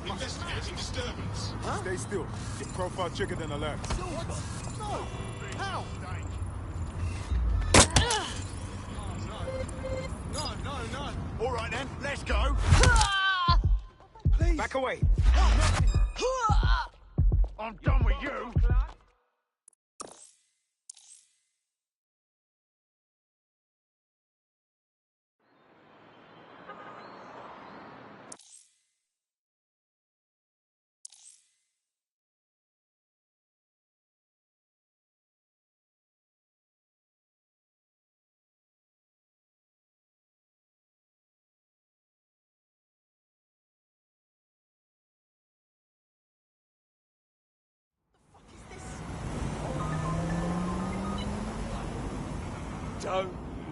Investigating disturbance. Huh? Stay still. Your profile checker than alert. What? No! How? No. All right then, let's go. Please. Back away. I'm done with you.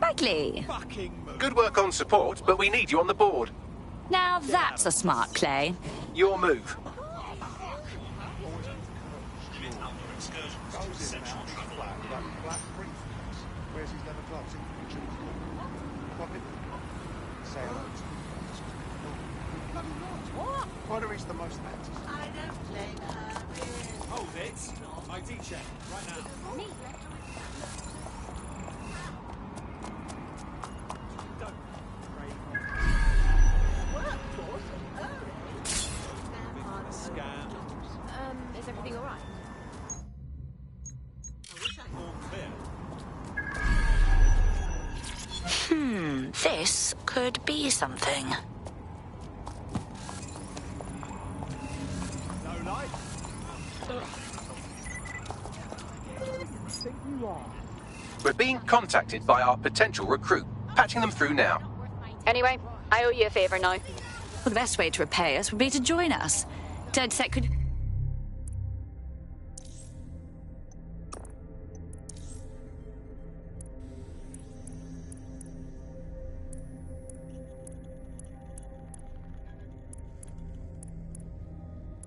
Bagley. Good work on support, but we need you on the board. Now that's a smart Clay. Your move. Where's his leather gloves? What? Try to reach the most actors. I don't play Hold it. ID check, right now. Me? Is everything alright? This could be something. No light? We're being contacted by our potential recruit. Patching them through now. Anyway, I owe you a favour now. Well, the best way to repay us would be to join us. DedSec could...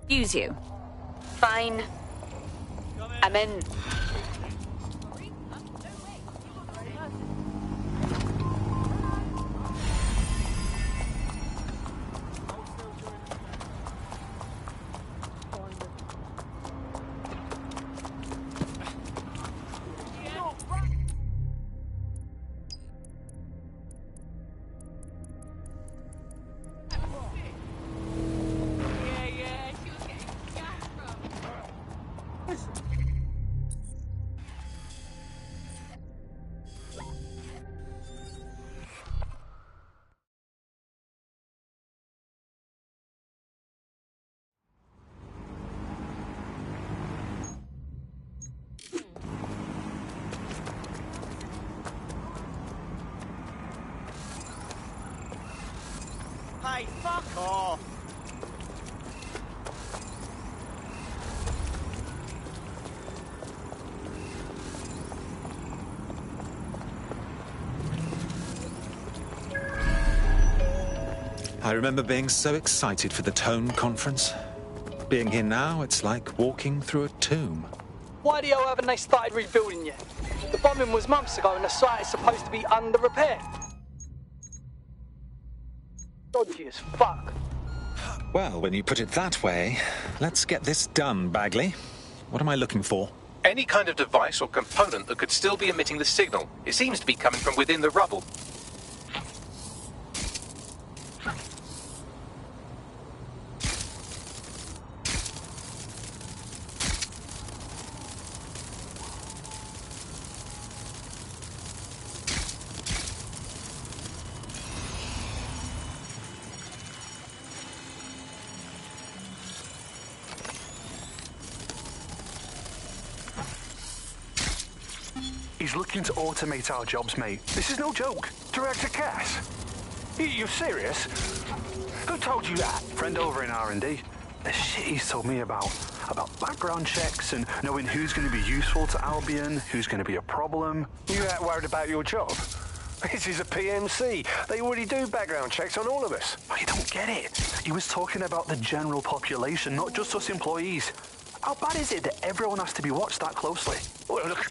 use you. Fine. I'm in. Hey, fuck off! I remember being so excited for the Tone conference. Being here now, it's like walking through a tomb. Why the hell haven't they started rebuilding yet? The bombing was months ago and the site is supposed to be under repair. Dodgy as fuck. Well, when you put it that way, let's get this done, Bagley. What am I looking for? Any kind of device or component that could still be emitting the signal. It seems to be coming from within the rubble. He's looking to automate our jobs, mate. This is no joke. Director Cass? You're serious? Who told you that? Friend over in R&D. The shit he's told me about background checks and knowing who's going to be useful to Albion, who's going to be a problem. You that worried about your job? This is a PMC. They already do background checks on all of us. But you don't get it. He was talking about the general population, not just us employees. How bad is it that everyone has to be watched that closely? Well, look.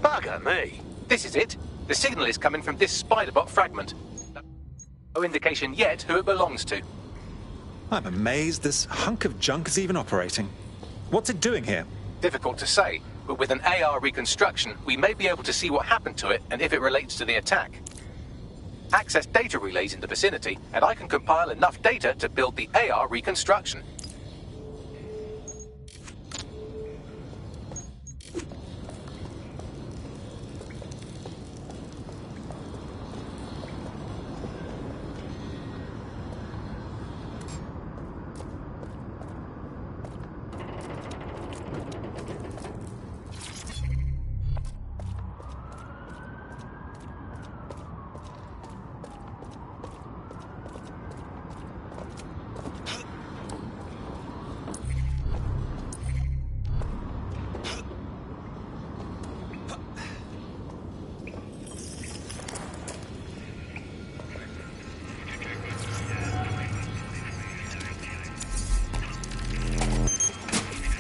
Bugger me. This is it. The signal is coming from this Spiderbot fragment. No indication yet who it belongs to. I'm amazed this hunk of junk is even operating. What's it doing here? Difficult to say, but with an AR reconstruction, we may be able to see what happened to it and if it relates to the attack. Access data relays in the vicinity, and I can compile enough data to build the AR reconstruction.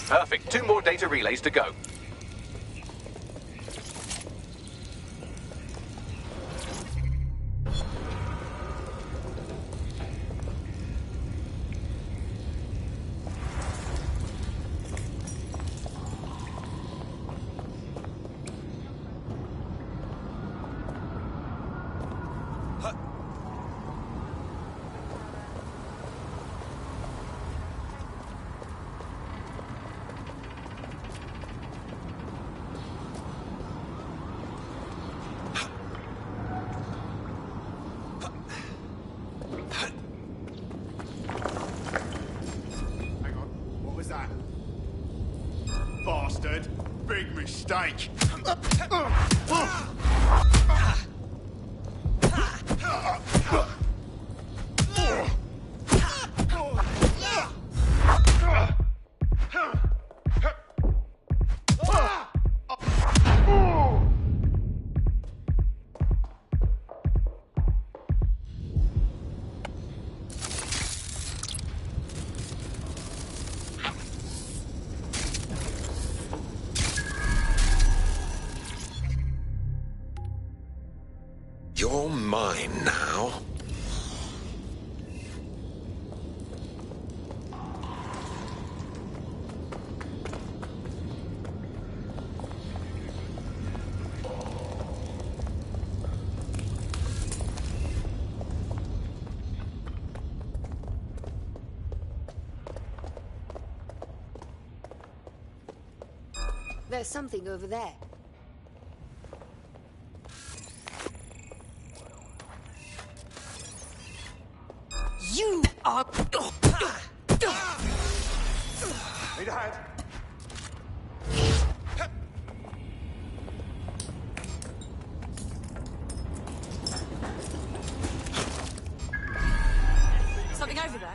Perfect. 2 more data relays to go. Bastard! Big mistake! You're mine now. There's something over there. You are... Need a hand? Something over there?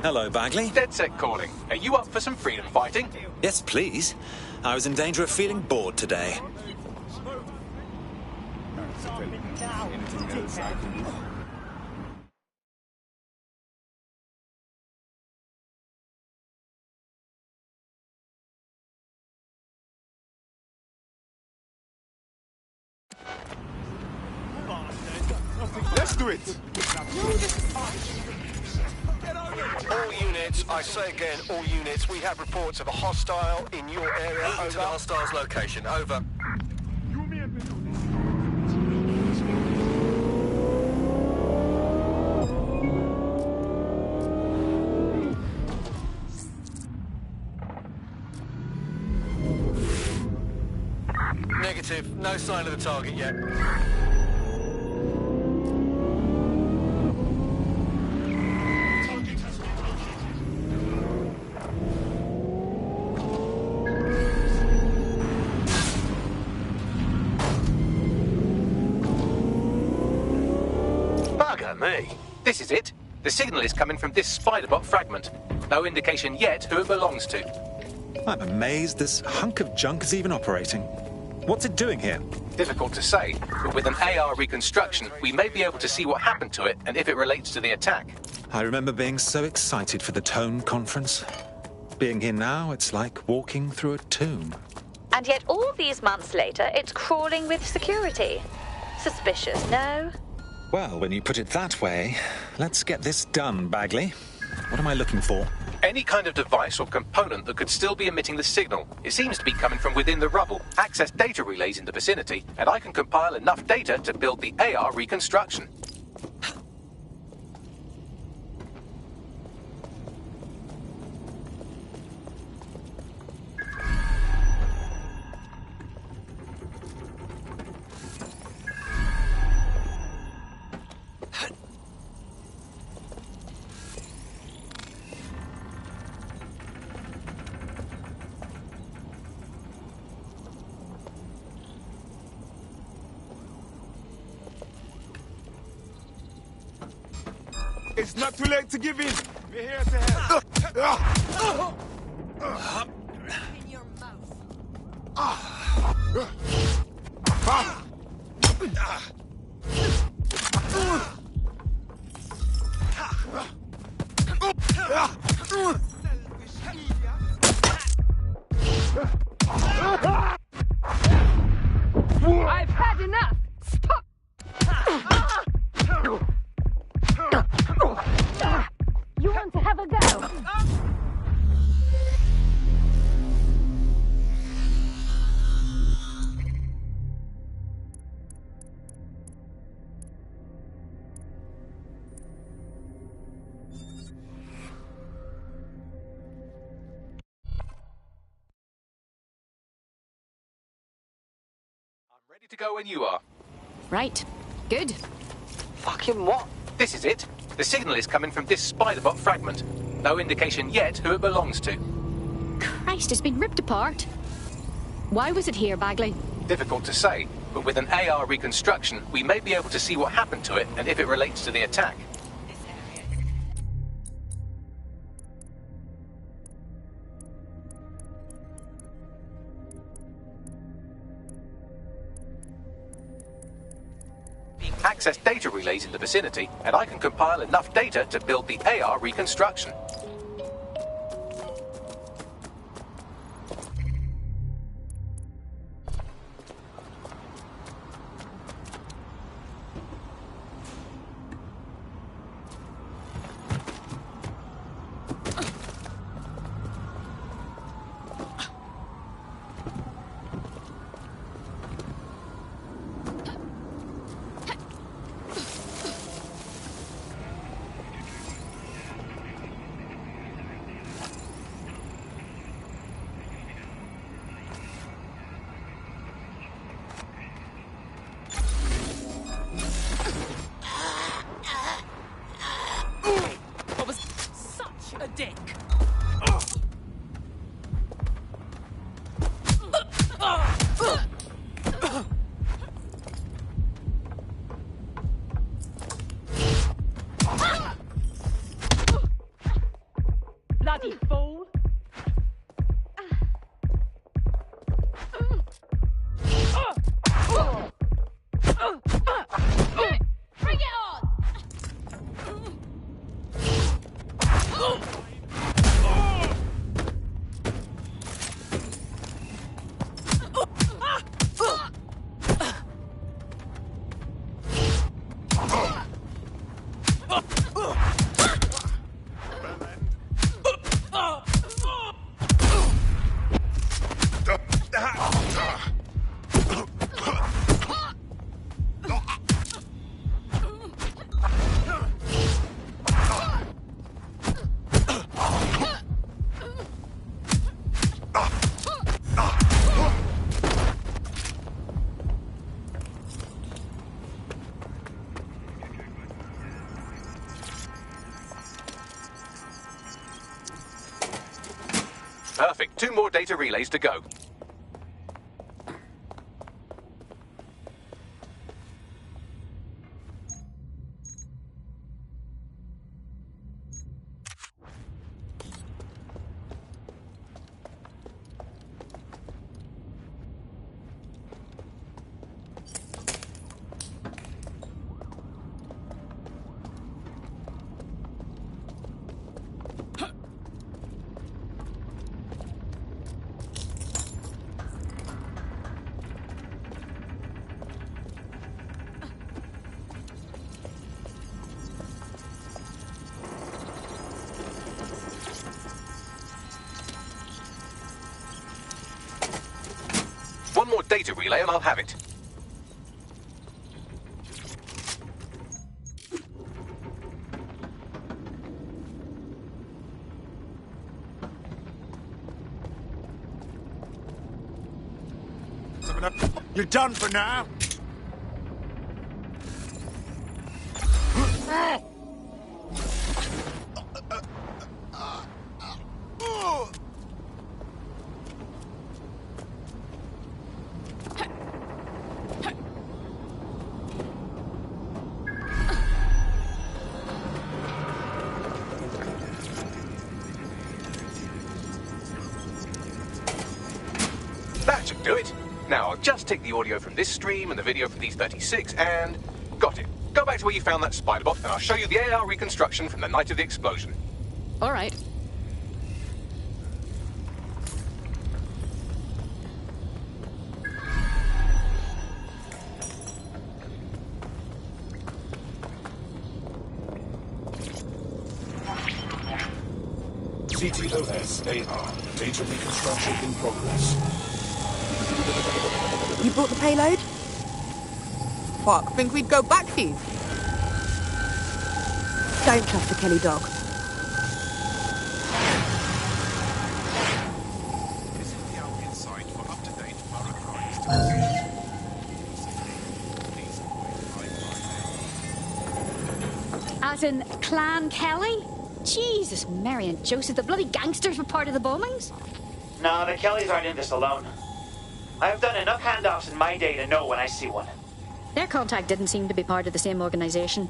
Hello, Bagley. DedSec calling. Are you up for some freedom fighting? Yes, please. I was in danger of feeling bored today. Let's do it! All units, I say again, all units, we have reports of a hostile in your area. Over. To the hostile's location. Over. Negative. No sign of the target yet. Me. This is it. The signal is coming from this Spiderbot fragment. No indication yet who it belongs to. I'm amazed this hunk of junk is even operating. What's it doing here? Difficult to say, but with an AR reconstruction, we may be able to see what happened to it and if it relates to the attack. I remember being so excited for the Tone conference. Being here now, it's like walking through a tomb. And yet all these months later, it's crawling with security. Suspicious, no? Well, when you put it that way, let's get this done, Bagley. What am I looking for? Any kind of device or component that could still be emitting the signal. It seems to be coming from within the rubble. Access data relays in the vicinity, and I can compile enough data to build the AR reconstruction. It's not too late to give in. We're here to help. In your mouth. I've had enough! Stop! You want to have a go? Ready to go when you are. Right. Good. Fucking what? This is it. The signal is coming from this Spiderbot fragment. No indication yet who it belongs to. Christ, it's been ripped apart. Why was it here, Bagley? Difficult to say, but with an AR reconstruction, we may be able to see what happened to it and if it relates to the attack. Access data relays in the vicinity, and I can compile enough data to build the AR reconstruction. bloody fool! Bring it on! Perfect. 2 more data relays to go. One more data relay and I'll have it. You're done for now. That should do it. Now, I'll just take the audio from this stream and the video from these 36 and... got it. Go back to where you found that spider bot and I'll show you the AR reconstruction from the night of the explosion. All right. CTOS AR. Data reconstruction in progress. You brought the payload? Fuck, think we'd go back here? Don't trust the Kelly dog. Visit the Alpine site for up-to-date borough crimes. As in Clan Kelly? Jesus, Mary and Joseph, the bloody gangsters were part of the bombings? No, the Kellys aren't in this alone. I have done enough handoffs in my day to know when I see one. Their contact didn't seem to be part of the same organisation.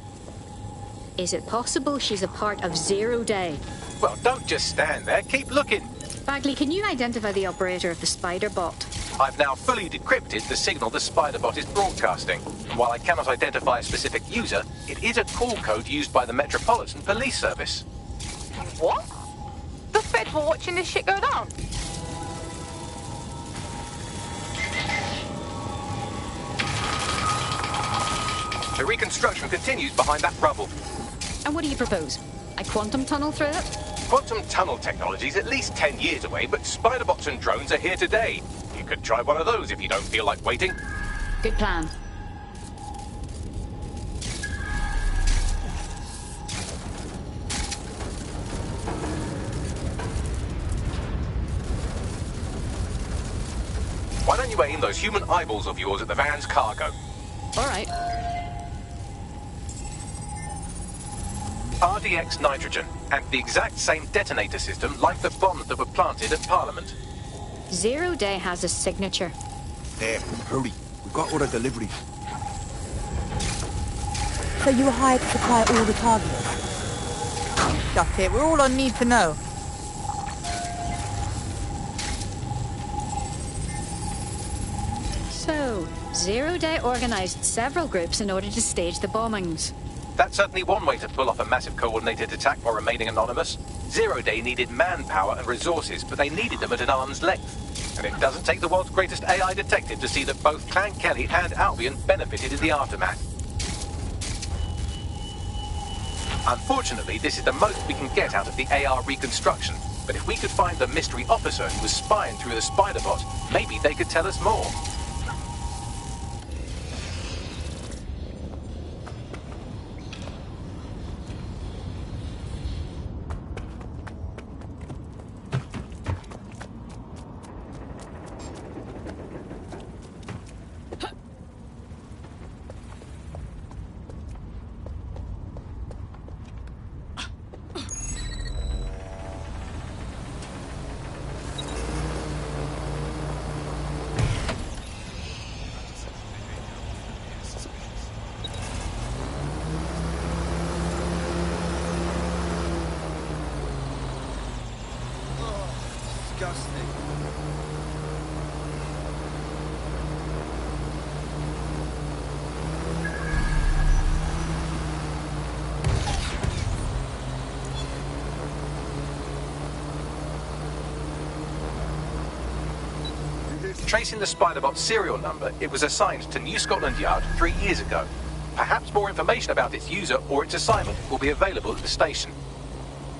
Is it possible she's a part of Zero Day? Well, don't just stand there. Keep looking. Bagley, can you identify the operator of the spider bot? I've now fully decrypted the signal the spider bot is broadcasting. And while I cannot identify a specific user, it is a call code used by the Metropolitan Police Service. What? The feds were watching this shit go down? The reconstruction continues behind that rubble. And what do you propose? A quantum tunnel through it? Quantum tunnel technology is at least 10 years away, but spider bots and drones are here today. You could try one of those if you don't feel like waiting. Good plan. Why don't you aim those human eyeballs of yours at the van's cargo? All right. RDX nitrogen, and the exact same detonator system like the bombs that were planted at Parliament. Zero Day has a signature. There, hurry. We've got all the deliveries. So you were hired to supply all the targets? That's it, we're all on need to know. So, Zero Day organized several groups in order to stage the bombings. That's certainly one way to pull off a massive coordinated attack while remaining anonymous. Zero Day needed manpower and resources, but they needed them at an arm's length. And it doesn't take the world's greatest AI detective to see that both Clan Kelly and Albion benefited in the aftermath. Unfortunately, this is the most we can get out of the AR reconstruction. But if we could find the mystery officer who was spying through the spider bot, maybe they could tell us more. Tracing the Spiderbot serial number, it was assigned to New Scotland Yard 3 years ago. Perhaps more information about its user or its assignment will be available at the station.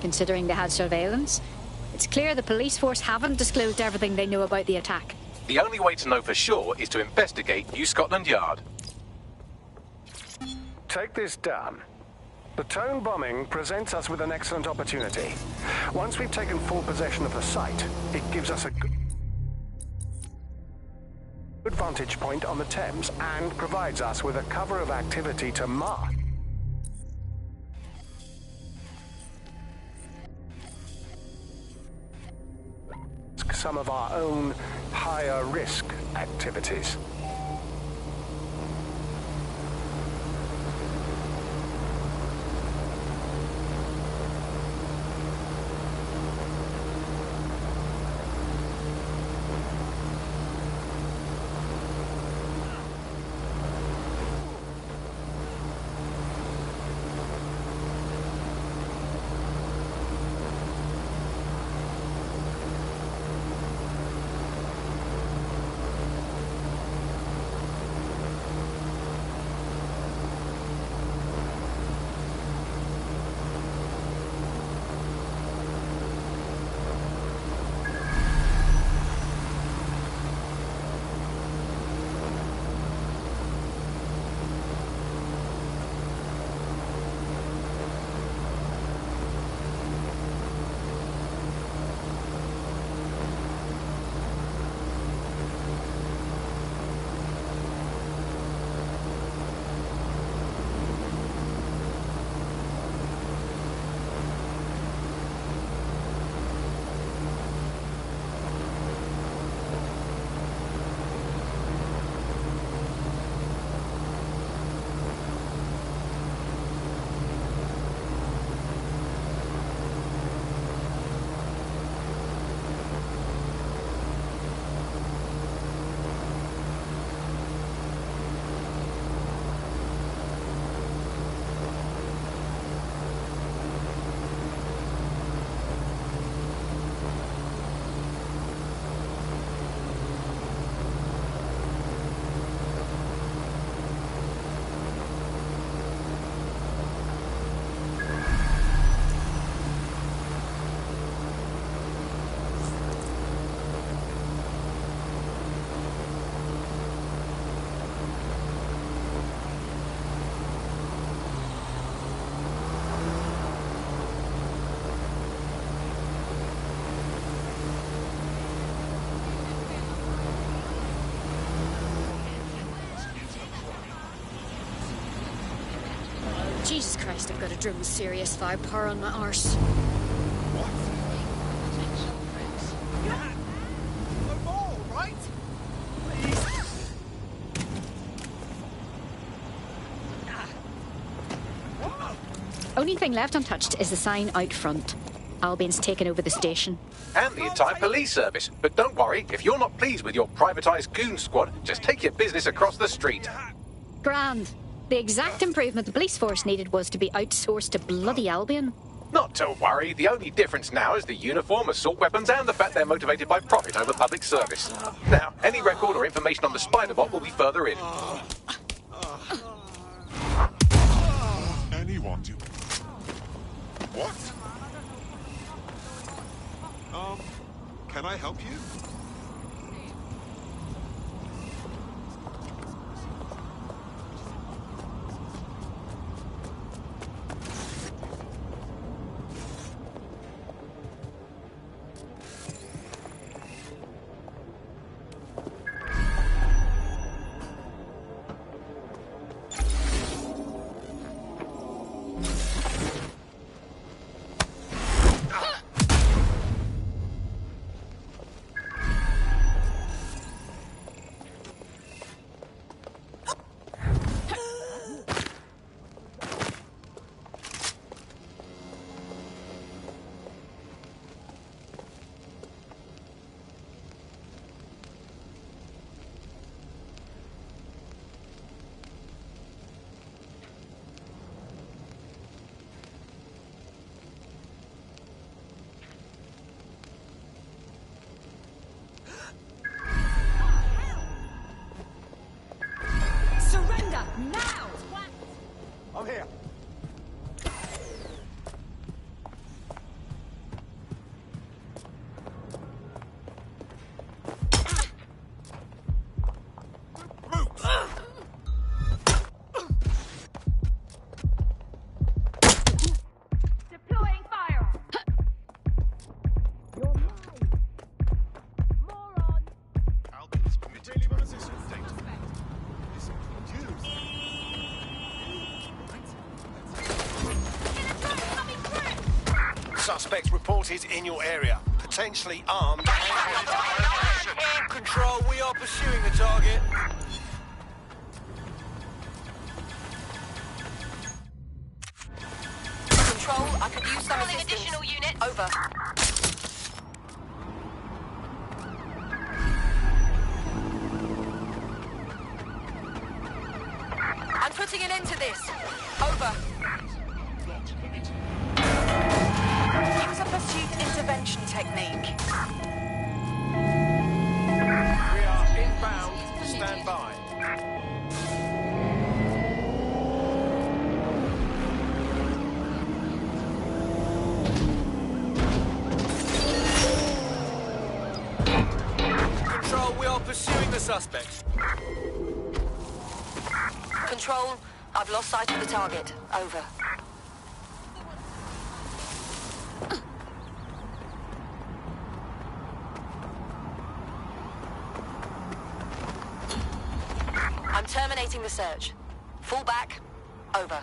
Considering they had surveillance, it's clear the police force haven't disclosed everything they know about the attack. The only way to know for sure is to investigate New Scotland Yard. Take this down. The Tone bombing presents us with an excellent opportunity. Once we've taken full possession of the site, it gives us a good vantage point on the Thames and provides us with a cover of activity to mark some of our own higher risk activities. Jesus Christ, I've got a drum with serious firepower on my arse. Only thing left untouched is the sign out front. Albion's taken over the station. And the entire police service. But don't worry, if you're not pleased with your privatised goon squad, just take your business across the street. Grand. The exact improvement the police force needed was to be outsourced to bloody Albion. Not to worry, the only difference now is the uniform, assault weapons, and the fact they're motivated by profit over public service. Now, any record or information on the Spider-Bot will be further in. Anyone do? What? Can I help you? I'm here. Deploying fire. You're mine. Moron. Albion's daily position data. This includes Suspects reported in your area. Potentially armed. Control, we are pursuing the target. Control, I could use some additional units. Over. I'm putting an end to this. Over. Use a pursuit intervention technique. We are inbound. Stand by. Control, we are pursuing the suspect. Control, I've lost sight of the target. Over. I'm terminating the search. Fall back. Over.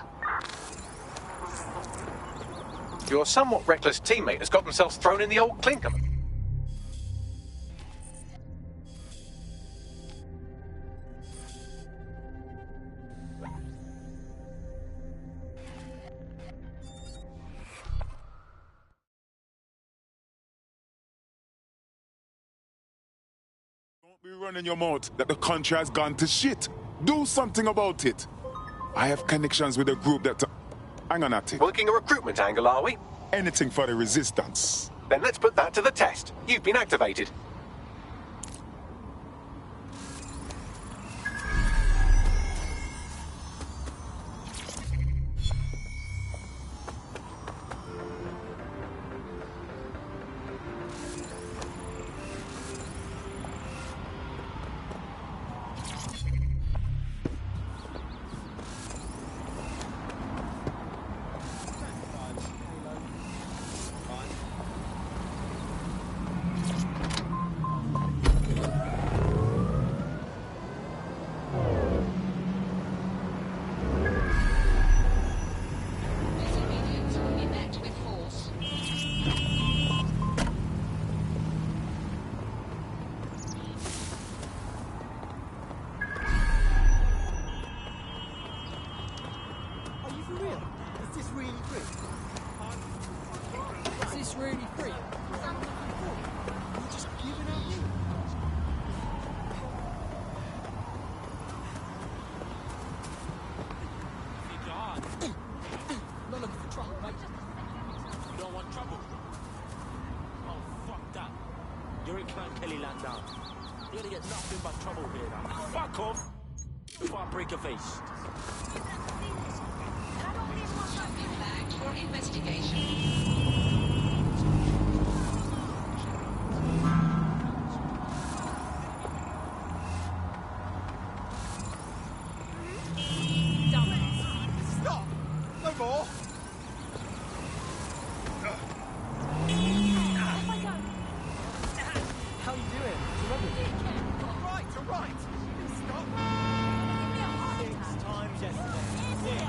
Your somewhat reckless teammate has got themselves thrown in the old clinker. Don't be running your mouth that the country has gone to shit. Do something about it. I have connections with a group that... Hang on at it. Working a recruitment angle, are we? Anything for the resistance. Then let's put that to the test. You've been activated. You're in Clan Kelly land now. You're gonna get nothing but trouble here now. Fuck off before I break your face. Back for investigation. Stop! No more! How you doing? Right, all right! Stop! 6 times yesterday. 6.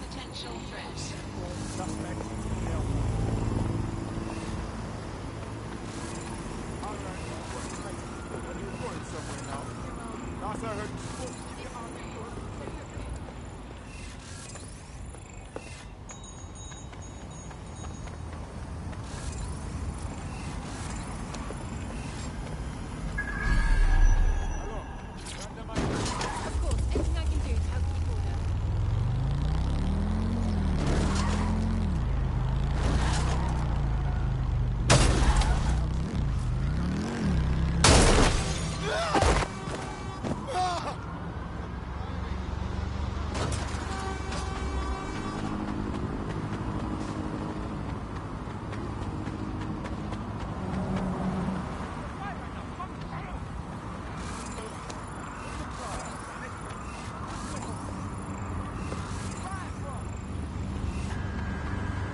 Potential threats. Suspect. Last I heard, Of course, anything I can do to help keep order.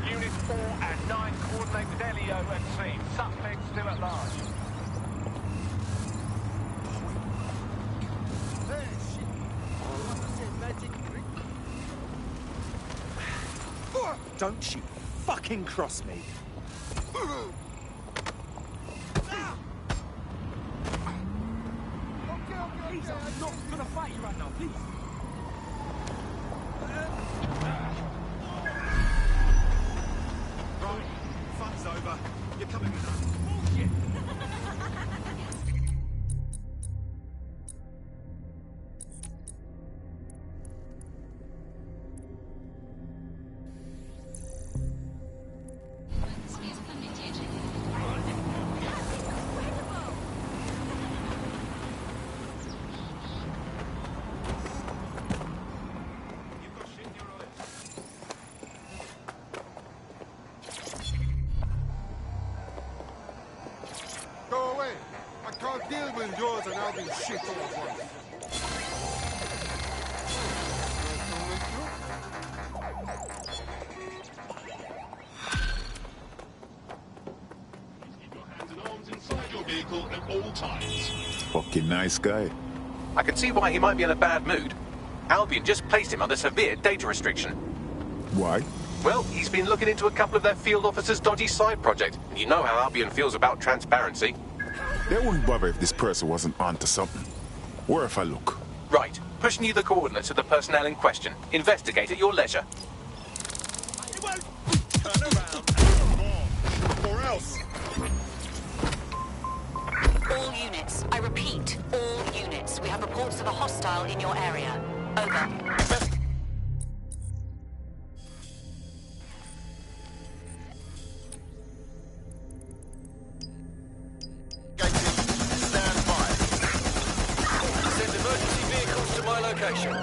Units 4 and 9 coordinate with Elio and team. Suspects still at large. Don't you fucking cross me. Please, I'm not gonna fight you right now, please. Right, fun's over. You're coming with us. Bullshit! go away. I can't deal with yours and I'll be shit all at once. Fucking nice guy. I can see why he might be in a bad mood. Albion just placed him under severe data restriction. Why? Well, he's been looking into a couple of their field officers' dodgy side project. You know how Albion feels about transparency. They wouldn't bother if this person wasn't onto something. Where if I look? Right. Pushing you the coordinates of the personnel in question. Investigate at your leisure. Turn around. Or else. All units. I repeat, all units. We have reports of a hostile in your area. Over. Stand by. Send emergency vehicles to my location.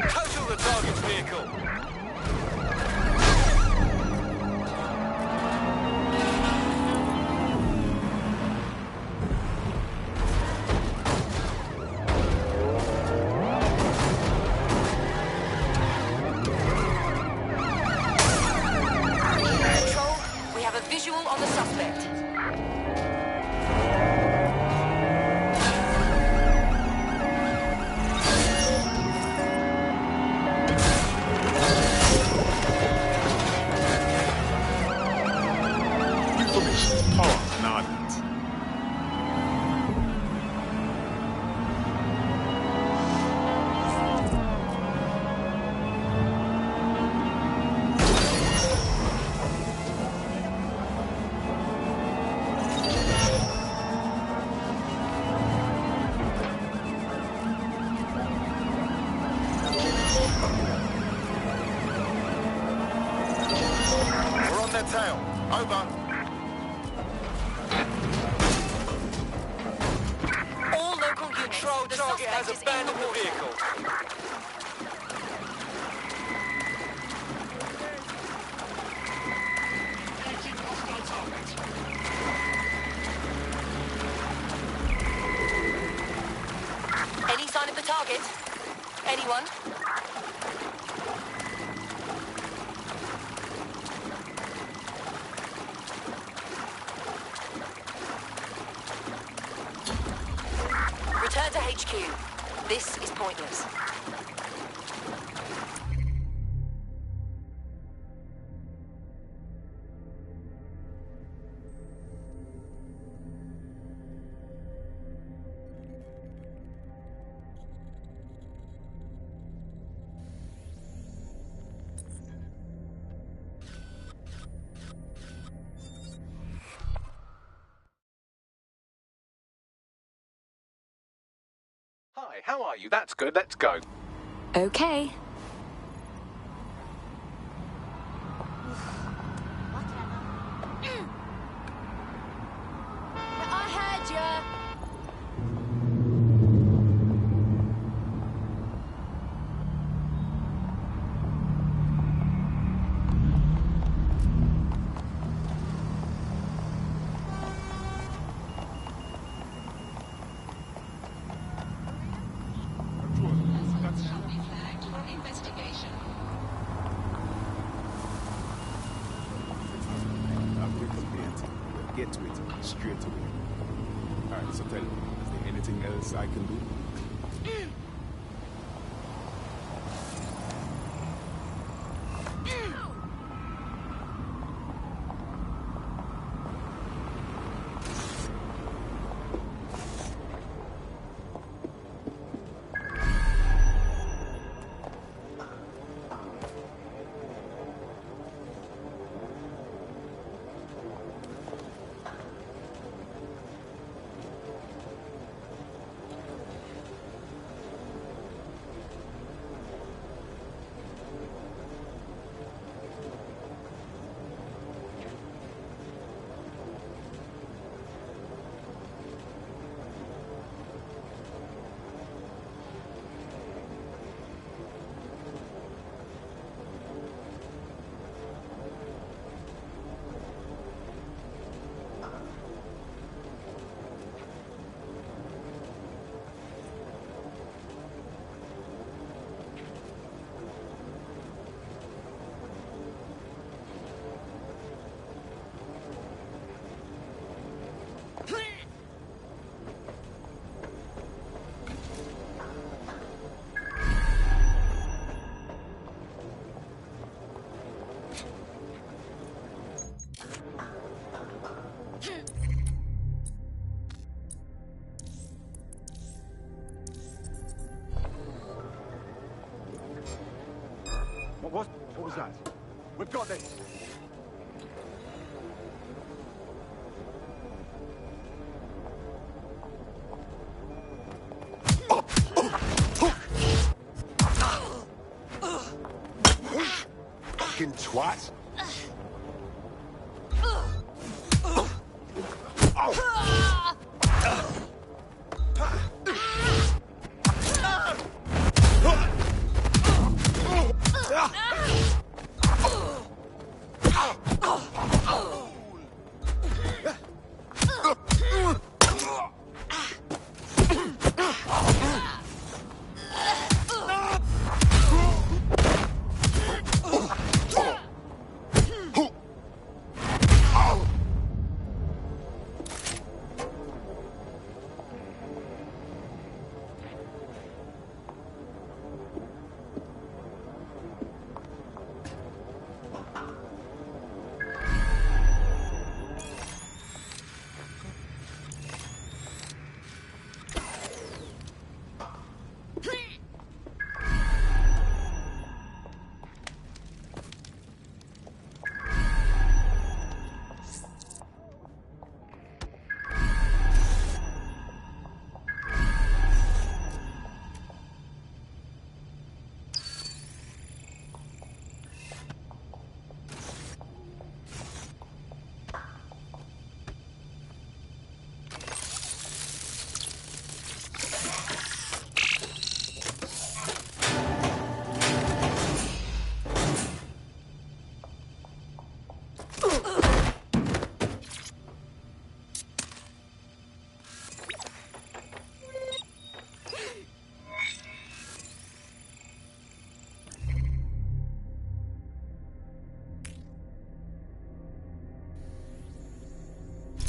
Total the target's vehicle. information, power, and all that. Tail. Over. All local units. Control The target has suspect is in abandoned the the vehicle. Any sign of the target? Anyone? Return to HQ. This is pointless. Hi, how are you? That's good. Let's go. Okay. I heard ya. Get to it straight away. Alright, so tell me, is there anything else I can do? What was that? We've got this. Fucking twat.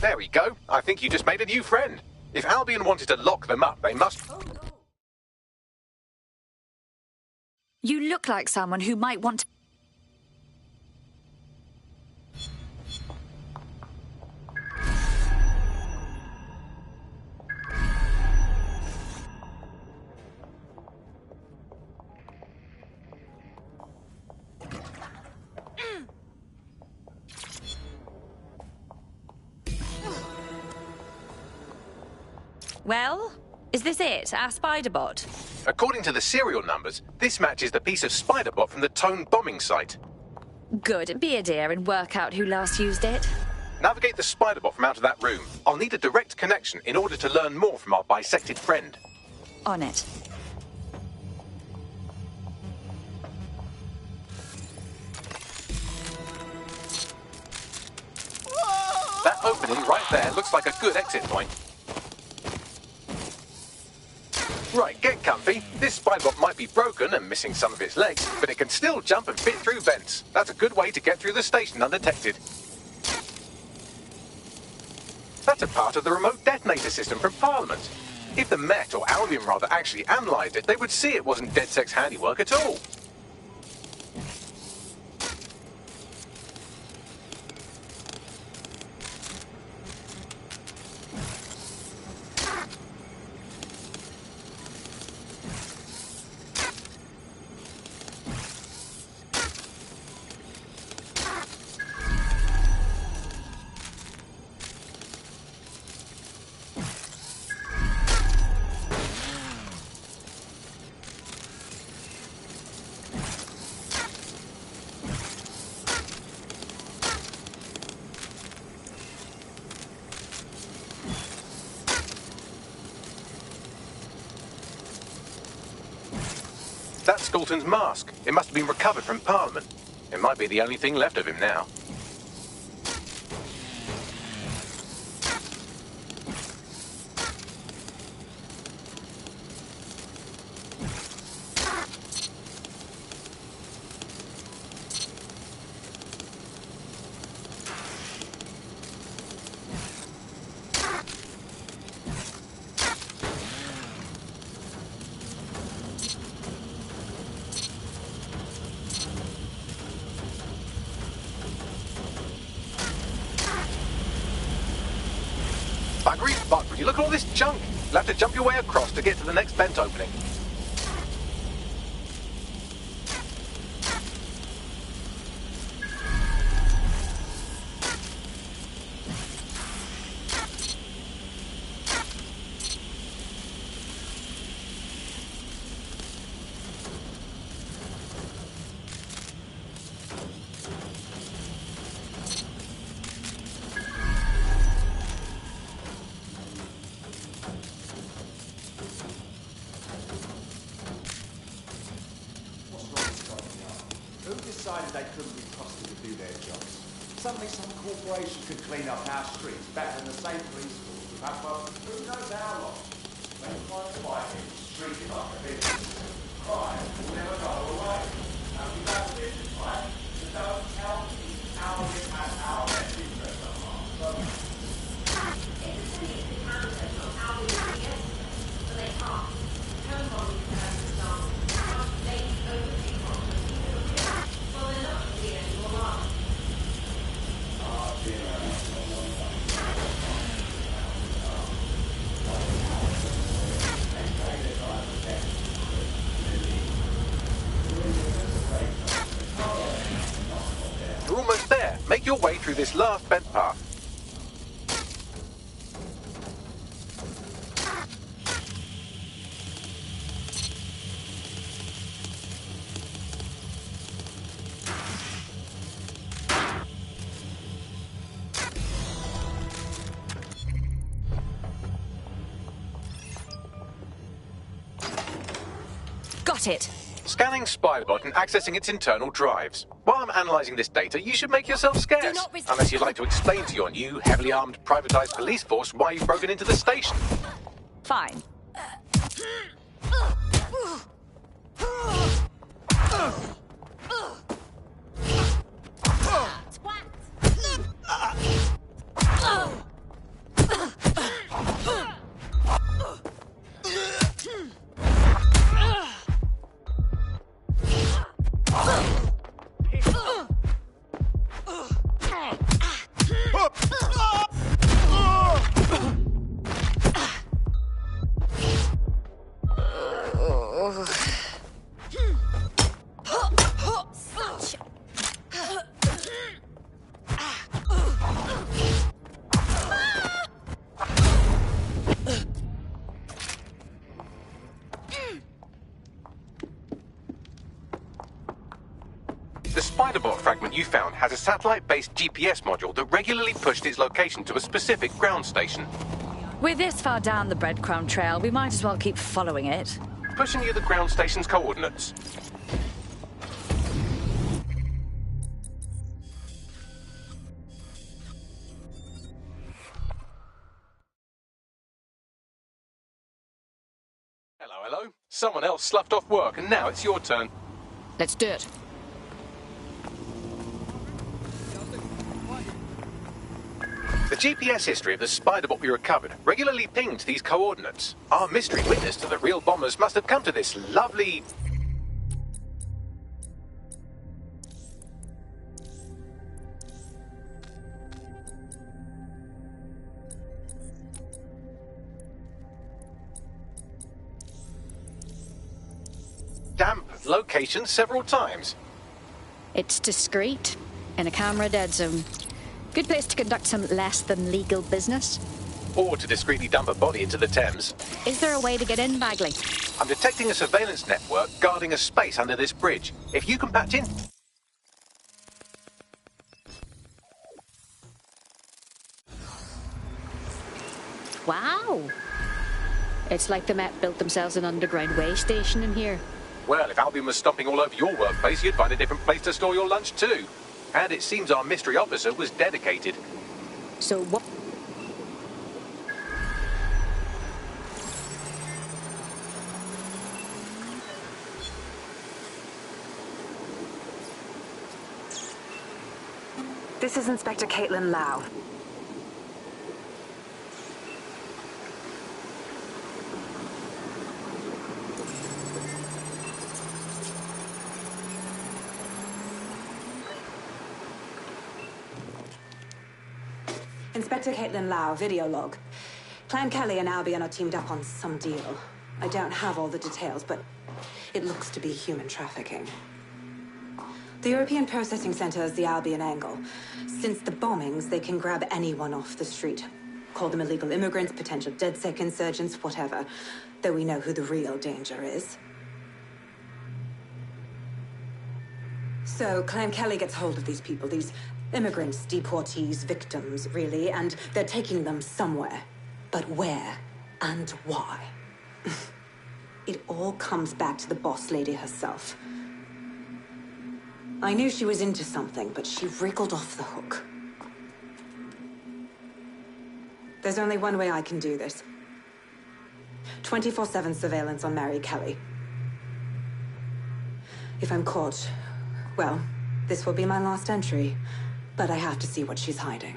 There we go. I think you just made a new friend. If Albion wanted to lock them up, they must... You look like someone who might want to... Well, is this it? Our spider bot? According to the serial numbers, this matches the piece of spider bot from the Tone bombing site. Good. Be a dear and work out who last used it. Navigate the spider bot from out of that room. I'll need a direct connection in order to learn more from our bisected friend. On it. That opening right there looks like a good exit point. Right, get comfy. This spider bot might be broken and missing some of its legs, but it can still jump and fit through vents. That's a good way to get through the station undetected. That's a part of the remote detonator system from Parliament. If the Met, or Albion rather, actually analysed it, they would see it wasn't DedSec's handiwork at all. That's Skulton's mask. It must have been recovered from Parliament. It might be the only thing left of him now. Buggery, buggery, look at all this junk. You'll have to jump your way across to get to the next vent opening. Who decided they couldn't be trusted to do their jobs? Suddenly some corporation could clean up our streets better than the same police force we've had for who knows how long. They find fighting, streaking like a business. Crime will never go away. And we've had a business, right? So don't tell me how we had our best interest at heart. So, You're almost there. Make your way through this last vent path. Got it. Scanning Spiderbot and accessing its internal drives. While I'm analysing this data, you should make yourself scarce. Unless you'd like to explain to your new, heavily armed, privatised police force why you've broken into the station. Fine. spider-bot fragment you found has a satellite-based GPS module that regularly pushed its location to a specific ground station. We're this far down the breadcrumb trail, we might as well keep following it. Pushing you the ground station's coordinates. Hello. Someone else sloughed off work, and now it's your turn. Let's do it. The GPS history of the spider-bot we recovered regularly pinged these coordinates. Our mystery witness to the real bombers must have come to this lovely... damp location several times. It's discreet, in a camera dead zone. Good place to conduct some less than legal business. Or to discreetly dump a body into the Thames. Is there a way to get in, Bagley? I'm detecting a surveillance network guarding a space under this bridge. If you can patch in... Wow! It's like the Met built themselves an underground way station in here. Well, if Albion was stomping all over your workplace, you'd find a different place to store your lunch too. And it seems our mystery officer was dedicated. So what? This is Inspector Caitlin Lau. Inspector Caitlin Lau, video log. Clan Kelly and Albion are teamed up on some deal. I don't have all the details, but it looks to be human trafficking. The European Processing Center is the Albion angle. Since the bombings, they can grab anyone off the street. Call them illegal immigrants, potential DedSec insurgents, whatever. Though we know who the real danger is. So Clan Kelly gets hold of these people, these immigrants, deportees, victims, really, and they're taking them somewhere. But where and why? It all comes back to the boss lady herself. I knew she was into something, but she wriggled off the hook. There's only one way I can do this. 24/7 surveillance on Mary Kelly. If I'm caught, well, this will be my last entry. But I have to see what she's hiding.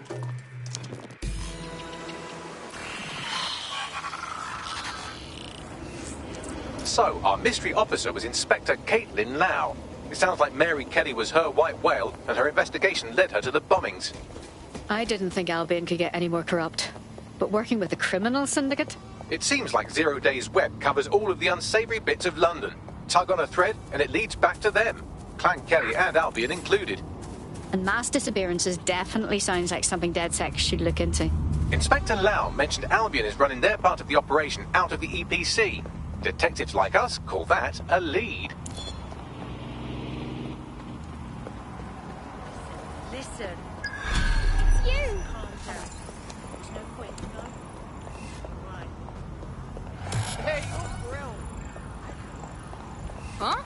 So, our mystery officer was Inspector Caitlin Lau. It sounds like Mary Kelly was her white whale, and her investigation led her to the bombings. I didn't think Albion could get any more corrupt. But working with a criminal syndicate? It seems like 0 Days Web covers all of the unsavory bits of London. Tug on a thread, and it leads back to them. Clan Kelly and Albion included. And mass disappearances definitely sounds like something DedSec should look into. Inspector Lau mentioned Albion is running their part of the operation out of the EPC. Detectives like us call that a lead. Listen. It's you! Calm down. There's no point, no? Right. Hey, oh, grill. Huh?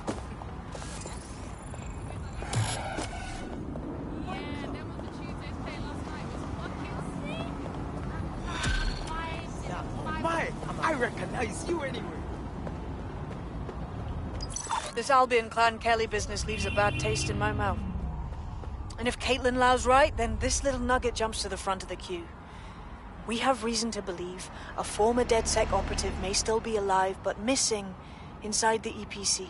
Mike, I recognize you anyway. This Albion Clan Kelly business leaves a bad taste in my mouth. And if Caitlin Lau's right, then this little nugget jumps to the front of the queue. We have reason to believe a former DedSec operative may still be alive, but missing inside the EPC.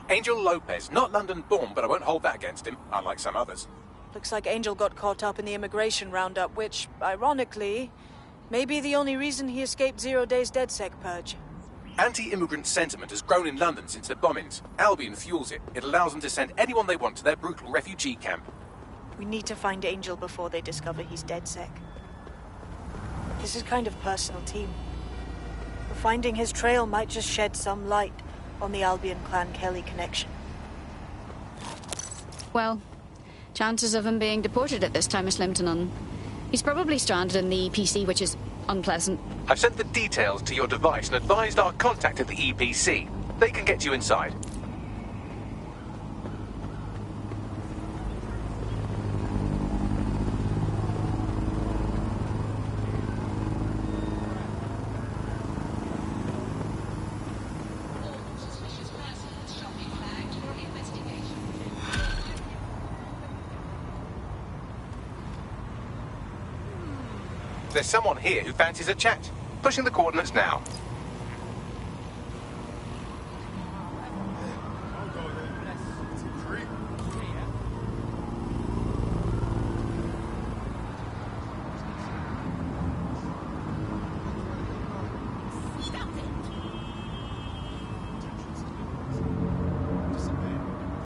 Angel Lopez, not London-born, but I won't hold that against him, unlike some others. Looks like Angel got caught up in the immigration roundup, which, ironically, may be the only reason he escaped 0 Days DedSec purge. Anti-immigrant sentiment has grown in London since the bombings. Albion fuels it. It allows them to send anyone they want to their brutal refugee camp. We need to find Angel before they discover he's DedSec. This is kind of personal, team. Finding his trail might just shed some light on the Albion Clan Kelly connection. Well, Chances of him being deported at this time are slim to none. He's probably stranded in the EPC, which is unpleasant. I've sent the details to your device and advised our contact at the EPC. They can get you inside. There's someone here who fancies a chat. Pushing the coordinates now.